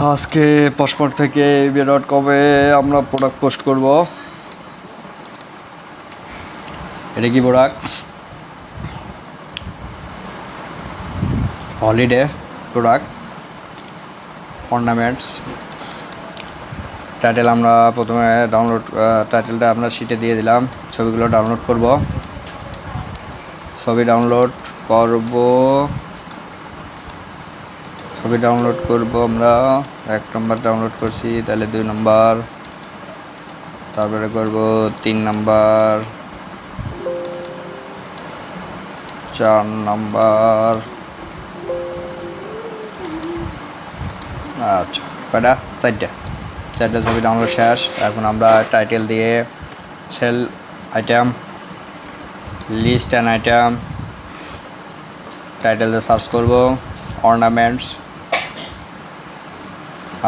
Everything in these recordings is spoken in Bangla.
আজকে পশমার্ট থেকে ebay.com-এ আমরা প্রোডাক্ট পোস্ট করব। এটা কি product? Holiday product ornaments. Title আমরা প্রথমে টাইটেলটা আমরা শিটে দিয়ে দিলাম। ছবিগুলো ডাউনলোড করব। ছবি ডাউনলোড করব আমরা। 1 নম্বর ডাউনলোড করছি, তাহলে 2 নম্বর, তারপরে করব 3 নম্বর, 4 নম্বর। আচ্ছা, কয়টা? 4টা ছবি ডাউনলোড শেষ। এখন আমরা টাইটেল দিয়ে sell item, list and item, title দিয়ে সার্চ করব অর্নামেন্টস।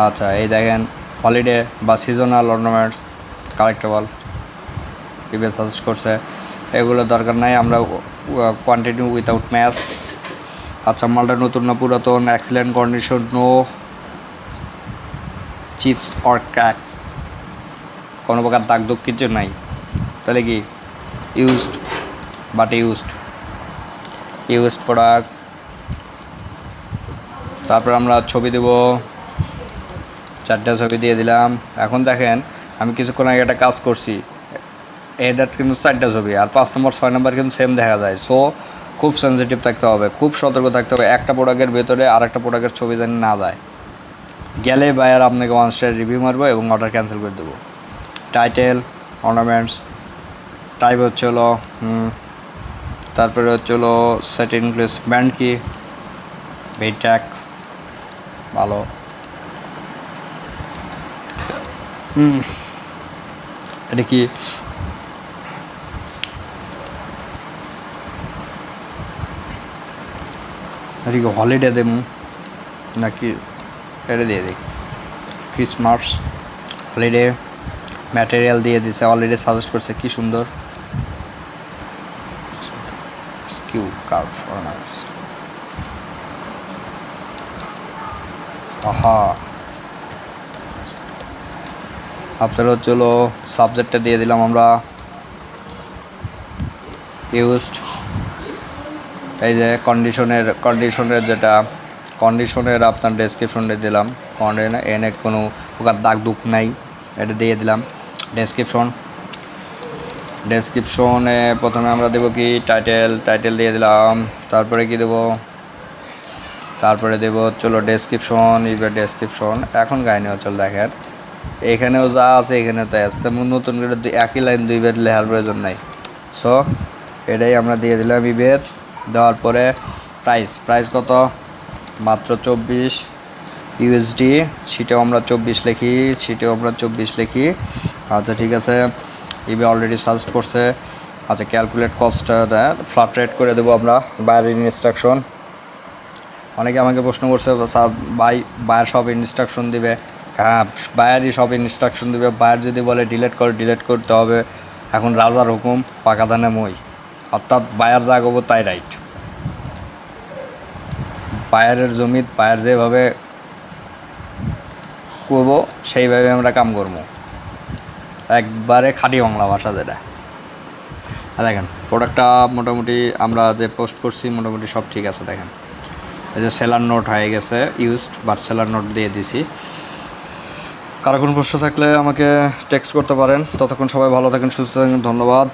আচ্ছা, এই দেখেন হলিডে বা seasonal ornaments collectable eBay suggest করছে। এগুলো দরকার নাই, আমরা কোয়ান্টিটি উইথাউট ম্যাচ। আচ্ছা, মালটা নতুন না পুরাতন? Excellent condition, no chips or cracks, কোনো প্রকার দাগ দুঃখ কিছু নাই। তাহলে কি ইউজড প্রোডাক্ট। তারপর আমরা ছবি দেব, 4টা ছবি দিয়ে দিলাম। এখন দেখেন, আমি কিছুক্ষণ আগে একটা কাজ করছি, এটার কিন্তু 4টা ছবি, আর 5 নম্বর 6 নম্বর কিন্তু সেম দেখা যায়। সো খুব সেন্সিটিভ থাকতে হবে, খুব সতর্ক থাকতে হবে, একটা প্রোডাক্টের ভেতরে আর একটা প্রোডাক্টের ছবি যেন না যায়। গেলে বায়ার আপনাকে 1 স্টার রিভিউ মারবো এবং অর্ডার ক্যান্সেল করে দেবো। টাইটেল অর্নামেন্টস, টাইপ হচ্ছে হলো তারপরে হচ্ছে হলো সেট ইনক্লুডস ব্যান্ড কি বেট্যাক, ভালো। এটা কি হলিডে দেবো নাকি? এটা দিয়ে দিই ক্রিসমাস হলিডে। ম্যাটেরিয়াল দিয়ে দিচ্ছে, অলরেডি সাজেস্ট করছে, কি সুন্দর। কিউ কার্ভ অর্নামেন্টস, আহা। আপনার হচ্ছে হলো সাবজেক্টটা দিয়ে দিলাম আমরা ইউজড। এই যে কন্ডিশনের যেটা কন্ডিশনের আপনার ডেসক্রিপশনটা দিলাম, এনে কোনো প্রকার দাগ দুঃখ নাই, এটা দিয়ে দিলাম। ডেসক্রিপশনে প্রথমে আমরা দেবো কি টাইটেল দিয়ে দিলাম। তারপরে কি দেবো? তারপরে দেবো চলো ডেসক্রিপশন। এখন কাহিনি চল দেখেন, এখানেও যা আছে এখানে তাই আছে, তেমন নতুন করে একই লাইন 2 বার লেখার প্রয়োজন নাই। সো এটাই আমরা দিয়ে দিলাম ইবের। দেওয়ার পরে প্রাইস কত? মাত্র 24 ইউএসডি। সিটেও আমরা 24 লিখি। আচ্ছা, ঠিক আছে। ইবে অলরেডি সাজেস্ট করছে। আচ্ছা, ক্যালকুলেট কস্টটা ফ্ল্যাট রেট করে দেবো আমরা। বায়ারের ইনস্ট্রাকশন, অনেকে আমাকে প্রশ্ন করছে বায়ার সব ইনস্ট্রাকশন দিবে। হ্যাঁ, বায়ারই সব ইনস্ট্রাকশন দিবে। বায়ার যদি বলে ডিলেট করতে হবে। এখন রাজার হুকুম পাকা ধানে মই, অর্থাৎ বায়ার যা করবো তাই রাইট। বায়ারের জমিত বায়ার যেভাবে করবো সেইভাবে আমরা কাম করবো, একবারে খাঁটি বাংলা ভাষা যেটা। আর দেখেন প্রোডাক্টটা মোটামুটি আমরা যে পোস্ট করছি মোটামুটি সব ঠিক আছে। দেখেন এই যে সেলার নোট হয়ে গেছে, ইউজড বাট সেলার নোট দিয়ে দিছি। কারো কোনো প্রশ্ন থাকলে আমাকে টেক্সট করতে পারেন। ততক্ষণ সবাই ভালো থাকেন, সুস্থ থাকেন, ধন্যবাদ।